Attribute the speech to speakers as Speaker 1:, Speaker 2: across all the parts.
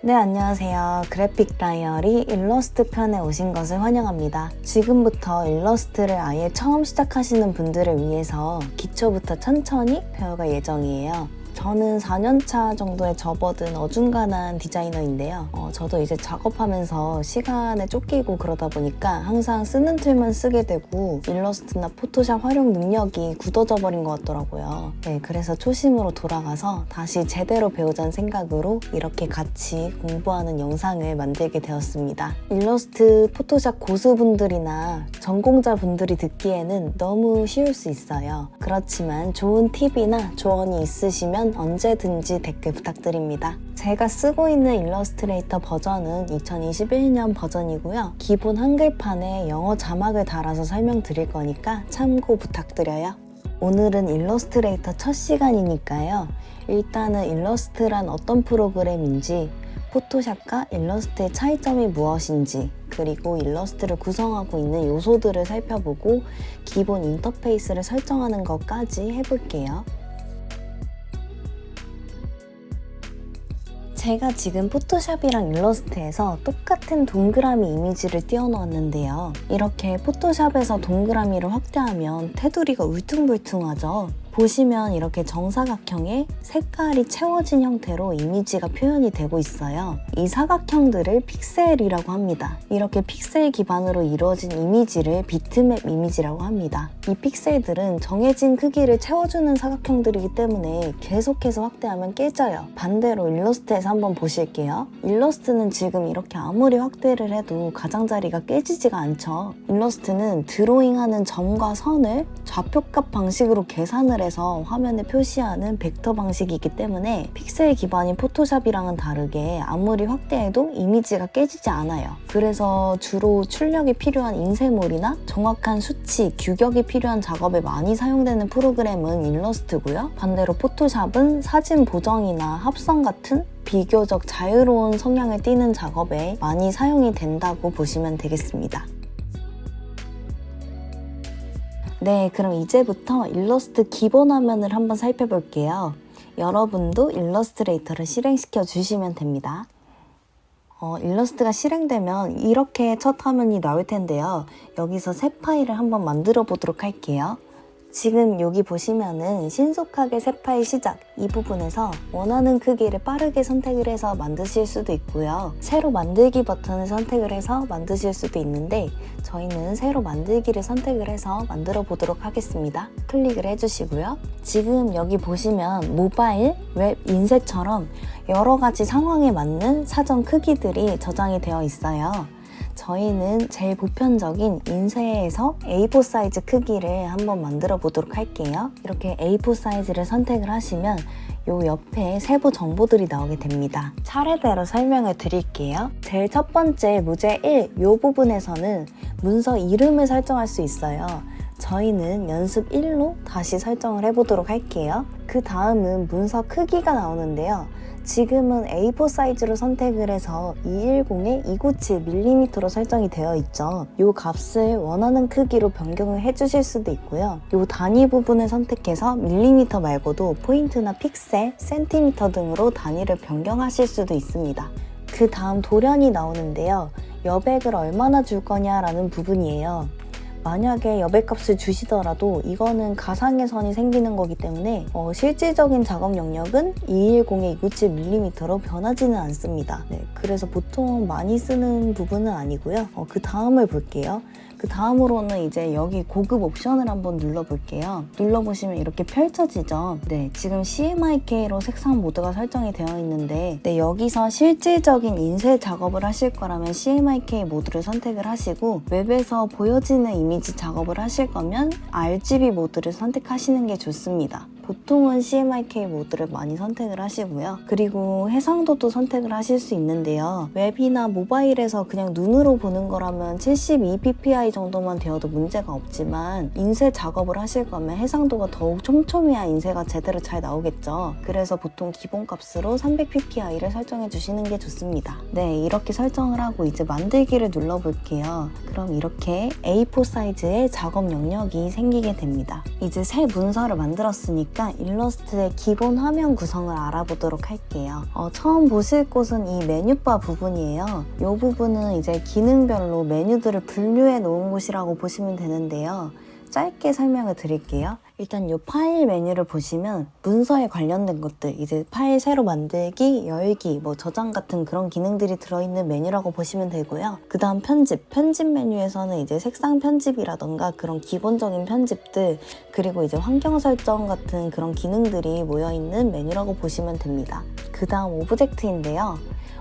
Speaker 1: 네, 안녕하세요. 그래픽 다이어리 일러스트 편에 오신 것을 환영합니다. 지금부터 일러스트를 아예 처음 시작하시는 분들을 위해서 기초부터 천천히 배워갈 예정이에요. 저는 4년차 정도에 접어든 어중간한 디자이너인데요. 저도 이제 작업하면서 시간에 쫓기고 그러다 보니까 항상 쓰는 툴만 쓰게 되고 일러스트나 포토샵 활용 능력이 굳어져 버린 것 같더라고요. 네, 그래서 초심으로 돌아가서 다시 제대로 배우자는 생각으로 이렇게 같이 공부하는 영상을 만들게 되었습니다. 일러스트, 포토샵 고수분들이나 전공자분들이 듣기에는 너무 쉬울 수 있어요. 그렇지만 좋은 팁이나 조언이 있으시면 언제든지 댓글 부탁드립니다. 제가 쓰고 있는 일러스트레이터 버전은 2021년 버전이고요. 기본 한글판에 영어 자막을 달아서 설명드릴 거니까 참고 부탁드려요. 오늘은 일러스트레이터 첫 시간이니까요. 일단은 일러스트란 어떤 프로그램인지, 포토샵과 일러스트의 차이점이 무엇인지, 그리고 일러스트를 구성하고 있는 요소들을 살펴보고 기본 인터페이스를 설정하는 것까지 해볼게요. 제가 지금 포토샵이랑 일러스트에서 똑같은 동그라미 이미지를 띄워놓았는데요. 이렇게 포토샵에서 동그라미를 확대하면 테두리가 울퉁불퉁하죠. 보시면 이렇게 정사각형에 색깔이 채워진 형태로 이미지가 표현이 되고 있어요. 이 사각형들을 픽셀이라고 합니다. 이렇게 픽셀 기반으로 이루어진 이미지를 비트맵 이미지라고 합니다. 이 픽셀들은 정해진 크기를 채워주는 사각형들이기 때문에 계속해서 확대하면 깨져요. 반대로 일러스트에서 한번 보실게요. 일러스트는 지금 이렇게 아무리 확대를 해도 가장자리가 깨지지가 않죠. 일러스트는 드로잉하는 점과 선을 좌표값 방식으로 계산을 해서 화면에 표시하는 벡터 방식이기 때문에 픽셀 기반인 포토샵이랑은 다르게 아무리 확대해도 이미지가 깨지지 않아요. 그래서 주로 출력이 필요한 인쇄물이나 정확한 수치, 규격이 필요한 작업에 많이 사용되는 프로그램은 일러스트고요. 반대로 포토샵은 사진 보정이나 합성 같은 비교적 자유로운 성향을 띠는 작업에 많이 사용이 된다고 보시면 되겠습니다. 네, 그럼 이제부터 일러스트 기본 화면을 한번 살펴볼게요. 여러분도 일러스트레이터를 실행시켜 주시면 됩니다. 일러스트가 실행되면 이렇게 첫 화면이 나올 텐데요. 여기서 새 파일을 한번 만들어 보도록 할게요. 지금 여기 보시면은 신속하게 새 파일 시작 이 부분에서 원하는 크기를 빠르게 선택을 해서 만드실 수도 있고요. 새로 만들기 버튼을 선택을 해서 만드실 수도 있는데 저희는 새로 만들기를 선택을 해서 만들어 보도록 하겠습니다. 클릭을 해주시고요. 지금 여기 보시면 모바일, 웹, 인쇄처럼 여러 가지 상황에 맞는 사전 크기들이 저장이 되어 있어요. 저희는 제일 보편적인 인쇄에서 A4 사이즈 크기를 한번 만들어 보도록 할게요. 이렇게 A4 사이즈를 선택을 하시면 요 옆에 세부 정보들이 나오게 됩니다. 차례대로 설명을 드릴게요. 제일 첫 번째 무제 1, 요 부분에서는 문서 이름을 설정할 수 있어요. 저희는 연습 1로 다시 설정을 해보도록 할게요. 그 다음은 문서 크기가 나오는데요. 지금은 A4 사이즈로 선택을 해서 210에 297mm로 설정이 되어 있죠. 이 값을 원하는 크기로 변경을 해주실 수도 있고요. 이 단위 부분을 선택해서 밀리미터 말고도 포인트나 픽셀, 센티미터 등으로 단위를 변경하실 수도 있습니다. 그 다음 돌연이 나오는데요. 여백을 얼마나 줄 거냐라는 부분이에요. 만약에 여백값을 주시더라도 이거는 가상의 선이 생기는 거기 때문에 실질적인 작업 영역은 210에 297mm로 변하지는 않습니다. 네, 그래서 보통 많이 쓰는 부분은 아니고요. 그 다음을 볼게요. 그 다음으로는 이제 여기 고급 옵션을 한번 눌러볼게요. 눌러보시면 이렇게 펼쳐지죠. 네, 지금 CMYK로 색상 모드가 설정이 되어 있는데 여기서 실질적인 인쇄 작업을 하실 거라면 CMYK 모드를 선택을 하시고 웹에서 보여지는 이미지 작업을 하실 거면 RGB 모드를 선택하시는 게 좋습니다. 보통은 CMYK 모드를 많이 선택을 하시고요. 그리고 해상도도 선택을 하실 수 있는데요. 웹이나 모바일에서 그냥 눈으로 보는 거라면 72ppi 정도만 되어도 문제가 없지만 인쇄 작업을 하실 거면 해상도가 더욱 촘촘해야 인쇄가 제대로 잘 나오겠죠. 그래서 보통 기본값으로 300ppi를 설정해 주시는 게 좋습니다. 네, 이렇게 설정을 하고 이제 만들기를 눌러볼게요. 그럼 이렇게 A4 사이즈의 작업 영역이 생기게 됩니다. 이제 새 문서를 만들었으니까 했으니까 일러스트의 기본 화면 구성을 알아보도록 할게요. 처음 보실 곳은 이 메뉴바 부분이에요. 이 부분은 이제 기능별로 메뉴들을 분류해 놓은 곳이라고 보시면 되는데요. 짧게 설명을 드릴게요. 일단 이 파일 메뉴를 보시면 문서에 관련된 것들, 이제 파일 새로 만들기, 열기, 저장 같은 그런 기능들이 들어있는 메뉴라고 보시면 되고요. 그 다음 편집 메뉴에서는 이제 색상 편집이라던가 그런 기본적인 편집들, 그리고 이제 환경 설정 같은 그런 기능들이 모여있는 메뉴라고 보시면 됩니다. 그 다음 오브젝트인데요.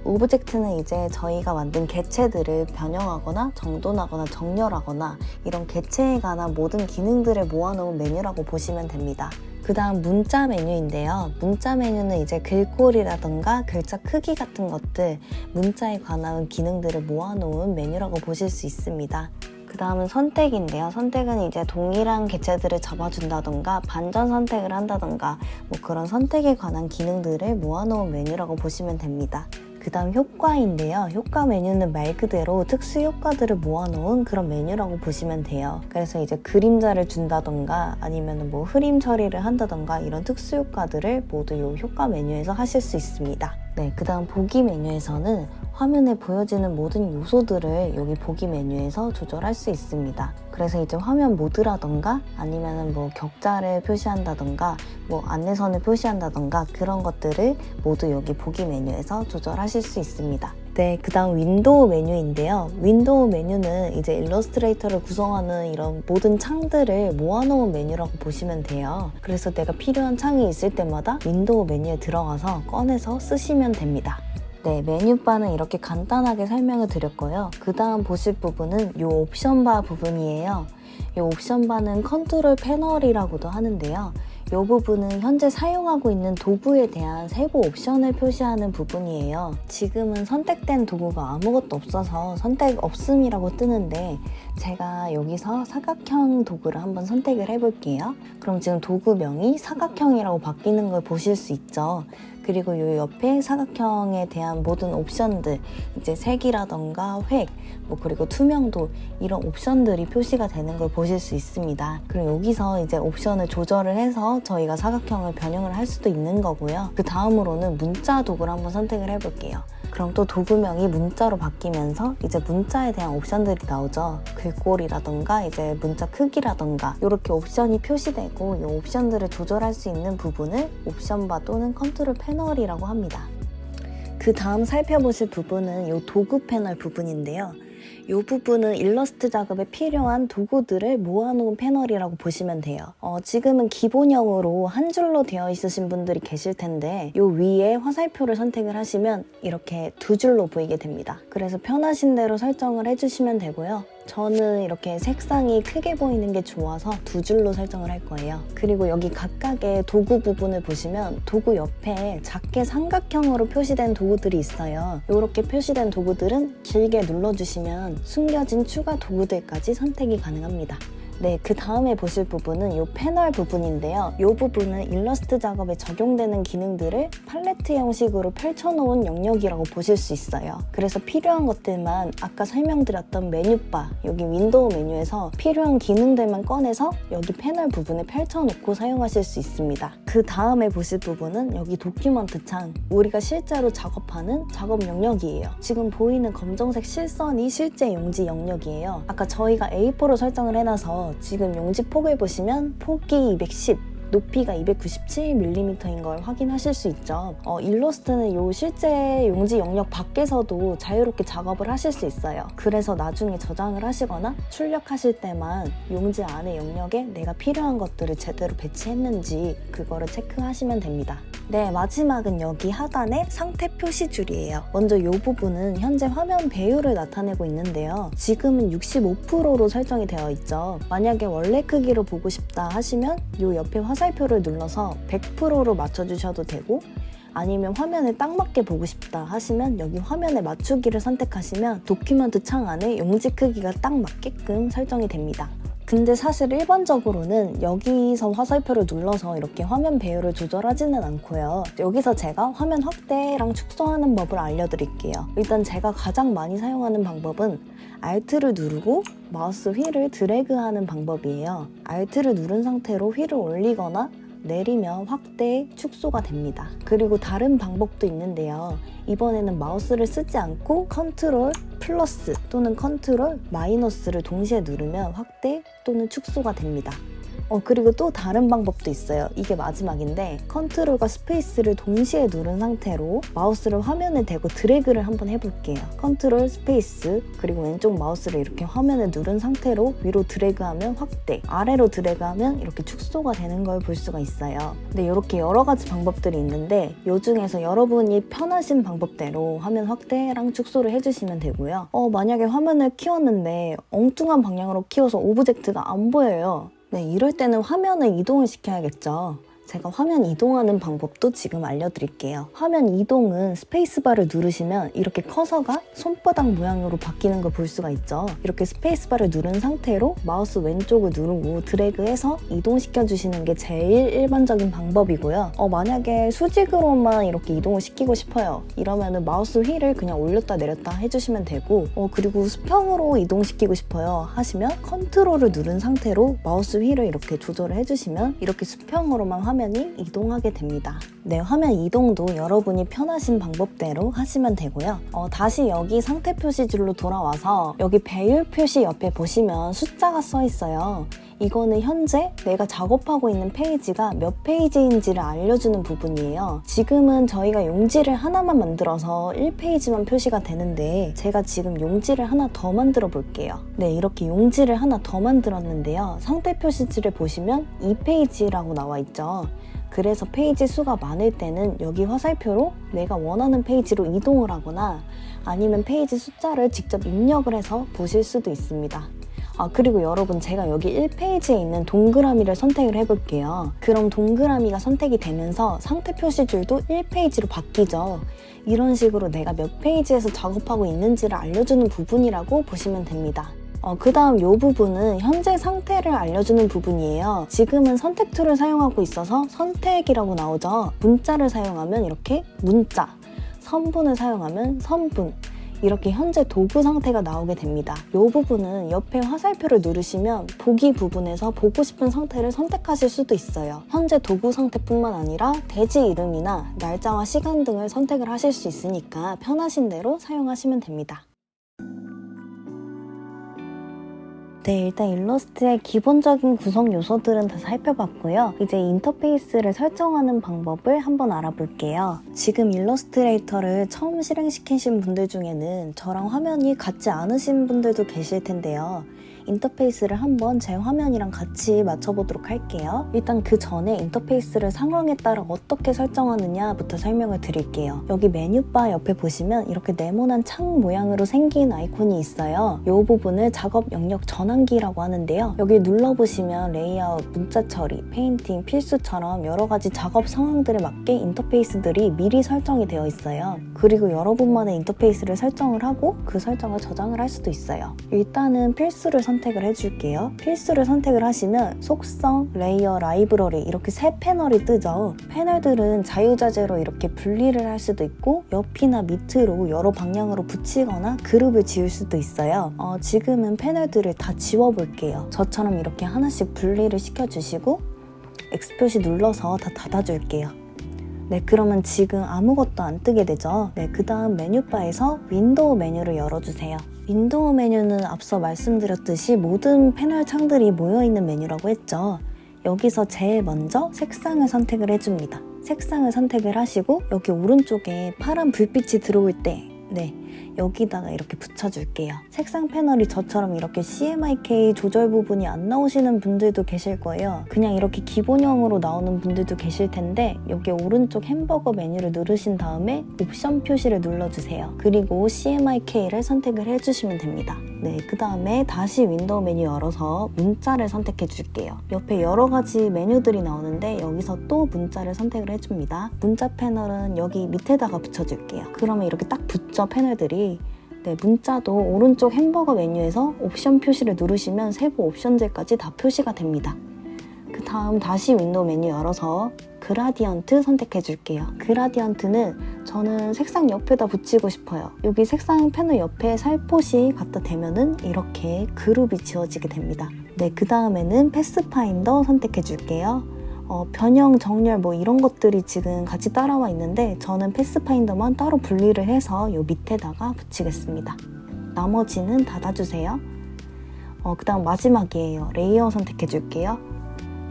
Speaker 1: 오브젝트는 이제 저희가 만든 개체들을 변형하거나 정돈하거나 정렬하거나 이런 개체에 관한 모든 기능들을 모아놓은 메뉴라고 보시면 됩니다. 그 다음 문자 메뉴인데요. 문자 메뉴는 이제 글꼴이라던가 글자 크기 같은 것들, 문자에 관한 기능들을 모아놓은 메뉴라고 보실 수 있습니다. 그 다음은 선택인데요. 선택은 이제 동일한 개체들을 잡아준다던가 반전 선택을 한다던가 그런 선택에 관한 기능들을 모아놓은 메뉴라고 보시면 됩니다. 그 다음 효과인데요. 효과 메뉴는 말 그대로 특수 효과들을 모아놓은 그런 메뉴라고 보시면 돼요. 그래서 이제 그림자를 준다던가 아니면 흐림 처리를 한다던가 이런 특수 효과들을 모두 이 효과 메뉴에서 하실 수 있습니다. 네, 그 다음 보기 메뉴에서는 화면에 보여지는 모든 요소들을 여기 보기 메뉴에서 조절할 수 있습니다. 그래서 이제 화면 모드라던가 아니면 격자를 표시한다던가 안내선을 표시한다던가 그런 것들을 모두 여기 보기 메뉴에서 조절하실 수 있습니다. 네, 그 다음 윈도우 메뉴인데요. 윈도우 메뉴는 이제 일러스트레이터를 구성하는 이런 모든 창들을 모아놓은 메뉴라고 보시면 돼요. 그래서 내가 필요한 창이 있을 때마다 윈도우 메뉴에 들어가서 꺼내서 쓰시면 됩니다. 네, 메뉴바는 이렇게 간단하게 설명을 드렸고요. 그 다음 보실 부분은 이 옵션바 부분이에요. 이 옵션바는 컨트롤 패널이라고도 하는데요. 이 부분은 현재 사용하고 있는 도구에 대한 세부 옵션을 표시하는 부분이에요. 지금은 선택된 도구가 아무것도 없어서 선택 없음이라고 뜨는데 제가 여기서 사각형 도구를 한번 선택을 해볼게요. 그럼 지금 도구명이 사각형이라고 바뀌는 걸 보실 수 있죠. 그리고 이 옆에 사각형에 대한 모든 옵션들, 이제 색이라던가 획, 그리고 투명도 이런 옵션들이 표시가 되는 걸 보실 수 있습니다. 그럼 여기서 이제 옵션을 조절을 해서 저희가 사각형을 변형을 할 수도 있는 거고요. 그 다음으로는 문자 도구를 한번 선택을 해볼게요. 그럼 또 도구명이 문자로 바뀌면서 이제 문자에 대한 옵션들이 나오죠. 글꼴이라던가 이제 문자 크기라던가 이렇게 옵션이 표시되고 이 옵션들을 조절할 수 있는 부분을 옵션바 또는 컨트롤 패널이라고 합니다. 그 다음 살펴보실 부분은 이 도구 패널 부분인데요. 이 부분은 일러스트 작업에 필요한 도구들을 모아놓은 패널이라고 보시면 돼요. 지금은 기본형으로 한 줄로 되어 있으신 분들이 계실 텐데 이 위에 화살표를 선택을 하시면 이렇게 두 줄로 보이게 됩니다. 그래서 편하신 대로 설정을 해주시면 되고요. 저는 이렇게 색상이 크게 보이는 게 좋아서 두 줄로 설정을 할 거예요. 그리고 여기 각각의 도구 부분을 보시면 도구 옆에 작게 삼각형으로 표시된 도구들이 있어요. 이렇게 표시된 도구들은 길게 눌러주시면 숨겨진 추가 도구들까지 선택이 가능합니다. 네, 그 다음에 보실 부분은 이 패널 부분인데요. 이 부분은 일러스트 작업에 적용되는 기능들을 팔레트 형식으로 펼쳐놓은 영역이라고 보실 수 있어요. 그래서 필요한 것들만 아까 설명드렸던 메뉴바, 여기 윈도우 메뉴에서 필요한 기능들만 꺼내서 여기 패널 부분에 펼쳐놓고 사용하실 수 있습니다. 그 다음에 보실 부분은 여기 도큐먼트 창, 우리가 실제로 작업하는 작업 영역이에요. 지금 보이는 검정색 실선이 실제 용지 영역이에요. 아까 저희가 A4로 설정을 해놔서 지금 용지 폭을 보시면 폭이 210, 높이가 297mm인 걸 확인하실 수 있죠. 일러스트는 요 실제 용지 영역 밖에서도 자유롭게 작업을 하실 수 있어요. 그래서 나중에 저장을 하시거나 출력하실 때만 용지 안의 영역에 내가 필요한 것들을 제대로 배치했는지 그거를 체크하시면 됩니다. 네, 마지막은 여기 하단의 상태 표시줄이에요. 먼저 이 부분은 현재 화면 배율을 나타내고 있는데요. 지금은 65%로 설정이 되어 있죠. 만약에 원래 크기로 보고 싶다 하시면 이 옆에 화살표를 눌러서 100%로 맞춰주셔도 되고 아니면 화면에 딱 맞게 보고 싶다 하시면 여기 화면에 맞추기를 선택하시면 도큐먼트 창 안에 용지 크기가 딱 맞게끔 설정이 됩니다. 근데 사실 일반적으로는 여기서 화살표를 눌러서 이렇게 화면 배율을 조절하지는 않고요. 여기서 제가 화면 확대랑 축소하는 법을 알려드릴게요. 일단 제가 가장 많이 사용하는 방법은 Alt를 누르고 마우스 휠을 드래그하는 방법이에요. Alt를 누른 상태로 휠을 올리거나 내리면 확대, 축소가 됩니다. 그리고 다른 방법도 있는데요. 이번에는 마우스를 쓰지 않고 컨트롤 플러스 또는 컨트롤 마이너스를 동시에 누르면 확대 또는 축소가 됩니다. 그리고 또 다른 방법도 있어요. 이게 마지막인데 컨트롤과 스페이스를 동시에 누른 상태로 마우스를 화면에 대고 드래그를 한번 해볼게요. 컨트롤 스페이스 그리고 왼쪽 마우스를 이렇게 화면에 누른 상태로 위로 드래그하면 확대, 아래로 드래그하면 이렇게 축소가 되는 걸 볼 수가 있어요. 근데 이렇게 여러 가지 방법들이 있는데 이 중에서 여러분이 편하신 방법대로 화면 확대랑 축소를 해주시면 되고요. 만약에 화면을 키웠는데 엉뚱한 방향으로 키워서 오브젝트가 안 보여요. 네, 이럴 때는 화면을 이동을 시켜야겠죠. 제가 화면 이동하는 방법도 지금 알려드릴게요. 화면 이동은 스페이스바를 누르시면 이렇게 커서가 손바닥 모양으로 바뀌는 걸 볼 수가 있죠. 이렇게 스페이스바를 누른 상태로 마우스 왼쪽을 누르고 드래그해서 이동시켜 주시는 게 제일 일반적인 방법이고요. 만약에 수직으로만 이렇게 이동을 시키고 싶어요. 이러면은 마우스 휠을 그냥 올렸다 내렸다 해주시면 되고 그리고 수평으로 이동시키고 싶어요 하시면 컨트롤을 누른 상태로 마우스 휠을 이렇게 조절을 해주시면 이렇게 수평으로만 화면이 이동하게 됩니다. 네, 화면 이동도 여러분이 편하신 방법대로 하시면 되고요. 다시 여기 상태 표시줄로 돌아와서 여기 배율 표시 옆에 보시면 숫자가 써 있어요. 이거는 현재 내가 작업하고 있는 페이지가 몇 페이지인지를 알려주는 부분이에요. 지금은 저희가 용지를 하나만 만들어서 1페이지만 표시가 되는데 제가 지금 용지를 하나 더 만들어 볼게요. 네, 이렇게 용지를 하나 더 만들었는데요. 상태 표시줄을 보시면 2페이지라고 나와 있죠. 그래서 페이지 수가 많을 때는 여기 화살표로 내가 원하는 페이지로 이동을 하거나 아니면 페이지 숫자를 직접 입력을 해서 보실 수도 있습니다. 그리고 여러분 제가 여기 1페이지에 있는 동그라미를 선택을 해볼게요. 그럼 동그라미가 선택이 되면서 상태 표시줄도 1페이지로 바뀌죠. 이런 식으로 내가 몇 페이지에서 작업하고 있는지를 알려주는 부분이라고 보시면 됩니다. 그 다음 이 부분은 현재 상태를 알려주는 부분이에요. 지금은 선택 툴을 사용하고 있어서 선택이라고 나오죠. 문자를 사용하면 이렇게 문자, 선분을 사용하면 선분, 이렇게 현재 도구 상태가 나오게 됩니다. 이 부분은 옆에 화살표를 누르시면 보기 부분에서 보고 싶은 상태를 선택하실 수도 있어요. 현재 도구 상태뿐만 아니라 대지 이름이나 날짜와 시간 등을 선택을 하실 수 있으니까 편하신 대로 사용하시면 됩니다. 네, 일단 일러스트의 기본적인 구성 요소들은 다 살펴봤고요. 이제 인터페이스를 설정하는 방법을 한번 알아볼게요. 지금 일러스트레이터를 처음 실행시키신 분들 중에는 저랑 화면이 같지 않으신 분들도 계실 텐데요. 인터페이스를 한번 제 화면이랑 같이 맞춰보도록 할게요. 일단 그 전에 인터페이스를 상황에 따라 어떻게 설정하느냐부터 설명을 드릴게요. 여기 메뉴바 옆에 보시면 이렇게 네모난 창 모양으로 생긴 아이콘이 있어요. 이 부분을 작업 영역 전환기라고 하는데요. 여기 눌러보시면 레이아웃, 문자 처리, 페인팅, 필수처럼 여러 가지 작업 상황들에 맞게 인터페이스들이 미리 설정이 되어 있어요. 그리고 여러분만의 인터페이스를 설정을 하고 그 설정을 저장을 할 수도 있어요. 일단은 필수를 선택을 해줄게요. 필수를 선택을 하시면 속성, 레이어, 라이브러리 이렇게 세 패널이 뜨죠. 패널들은 자유자재로 이렇게 분리를 할 수도 있고 옆이나 밑으로 여러 방향으로 붙이거나 그룹을 지을 수도 있어요. 지금은 패널들을 다 지워볼게요. 저처럼 이렇게 하나씩 분리를 시켜주시고 X 표시 눌러서 다 닫아줄게요. 네, 그러면 지금 아무것도 안 뜨게 되죠. 네, 그 다음 메뉴바에서 윈도우 메뉴를 열어주세요. 윈도우 메뉴는 앞서 말씀드렸듯이 모든 패널 창들이 모여있는 메뉴라고 했죠. 여기서 제일 먼저 색상을 선택을 해줍니다. 색상을 선택을 하시고 여기 오른쪽에 파란 불빛이 들어올 때 여기다가 이렇게 붙여줄게요. 색상 패널이 저처럼 이렇게 CMYK 조절 부분이 안 나오시는 분들도 계실 거예요. 그냥 이렇게 기본형으로 나오는 분들도 계실 텐데 여기 오른쪽 햄버거 메뉴를 누르신 다음에 옵션 표시를 눌러주세요. 그리고 CMYK를 선택을 해주시면 됩니다. 네, 그 다음에 다시 윈도우 메뉴 열어서 문자를 선택해 줄게요. 옆에 여러 가지 메뉴들이 나오는데 여기서 또 문자를 선택을 해줍니다. 문자 패널은 여기 밑에다가 붙여줄게요. 그러면 이렇게 딱 붙죠, 패널들이. 네, 문자도 오른쪽 햄버거 메뉴에서 옵션 표시를 누르시면 세부 옵션들까지 다 표시가 됩니다. 그 다음 다시 윈도우 메뉴 열어서 그라디언트 선택해 줄게요. 그라디언트는 저는 색상 옆에다 붙이고 싶어요. 여기 색상 패널 옆에 살포시 갖다 대면은 이렇게 그룹이 지워지게 됩니다. 네, 그 다음에는 패스파인더 선택해 줄게요. 변형, 정렬 뭐 이런 것들이 지금 같이 따라와 있는데 저는 패스파인더만 따로 분리를 해서 요 밑에다가 붙이겠습니다. 나머지는 닫아주세요. 그 다음 마지막이에요. 레이어 선택해 줄게요.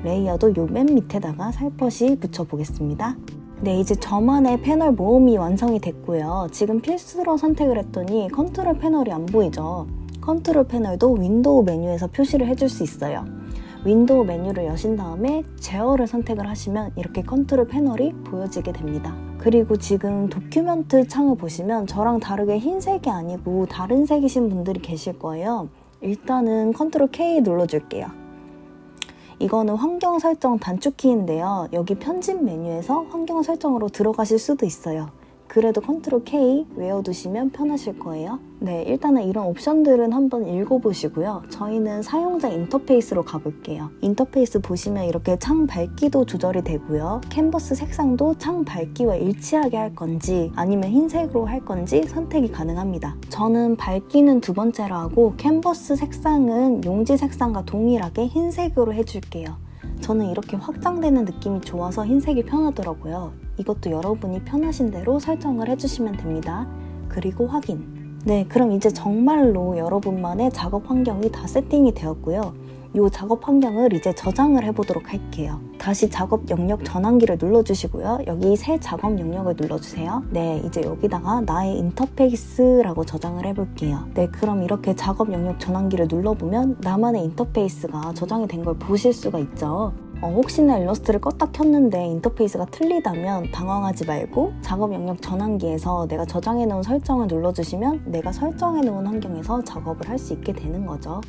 Speaker 1: 레이어도 요 맨 밑에다가 살포시 붙여보겠습니다. 네, 이제 저만의 패널 모음이 완성이 됐고요. 지금 필수로 선택을 했더니 컨트롤 패널이 안 보이죠? 컨트롤 패널도 윈도우 메뉴에서 표시를 해줄 수 있어요. 윈도우 메뉴를 여신 다음에 제어를 선택을 하시면 이렇게 컨트롤 패널이 보여지게 됩니다. 그리고 지금 도큐멘트 창을 보시면 저랑 다르게 흰색이 아니고 다른 색이신 분들이 계실 거예요. 일단은 컨트롤 K 눌러줄게요. 이거는 환경 설정 단축키인데요. 여기 편집 메뉴에서 환경 설정으로 들어가실 수도 있어요. 그래도 컨트롤 K 외워두시면 편하실 거예요. 네, 일단은 이런 옵션들은 한번 읽어보시고요. 저희는 사용자 인터페이스로 가볼게요. 인터페이스 보시면 이렇게 창 밝기도 조절이 되고요. 캔버스 색상도 창 밝기와 일치하게 할 건지 아니면 흰색으로 할 건지 선택이 가능합니다. 저는 밝기는 두 번째로 하고 캔버스 색상은 용지 색상과 동일하게 흰색으로 해줄게요. 저는 이렇게 확장되는 느낌이 좋아서 흰색이 편하더라고요. 이것도 여러분이 편하신 대로 설정을 해주시면 됩니다. 그리고 확인. 네, 그럼 이제 정말로 여러분만의 작업 환경이 다 세팅이 되었고요. 이 작업 환경을 이제 저장을 해보도록 할게요. 다시 작업 영역 전환기를 눌러주시고요. 여기 새 작업 영역을 눌러주세요. 네, 이제 여기다가 나의 인터페이스라고 저장을 해볼게요. 네, 그럼 이렇게 작업 영역 전환기를 눌러보면 나만의 인터페이스가 저장이 된 걸 보실 수가 있죠. 혹시나 일러스트를 껐다 켰는데 인터페이스가 틀리다면 당황하지 말고 작업 영역 전환기에서 내가 저장해 놓은 설정을 눌러주시면 내가 설정해 놓은 환경에서 작업을 할 수 있게 되는 거죠.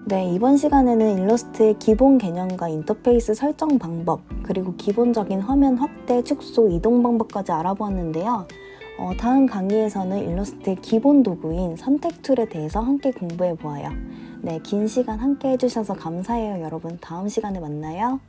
Speaker 1: 네, 이번 시간에는 일러스트의 기본 개념과 인터페이스 설정 방법, 그리고 기본적인 화면 확대, 축소, 이동 방법까지 알아보았는데요. 다음 강의에서는 일러스트의 기본 도구인 선택 툴에 대해서 함께 공부해 보아요. 네, 긴 시간 함께 해주셔서 감사해요, 여러분. 다음 시간에 만나요.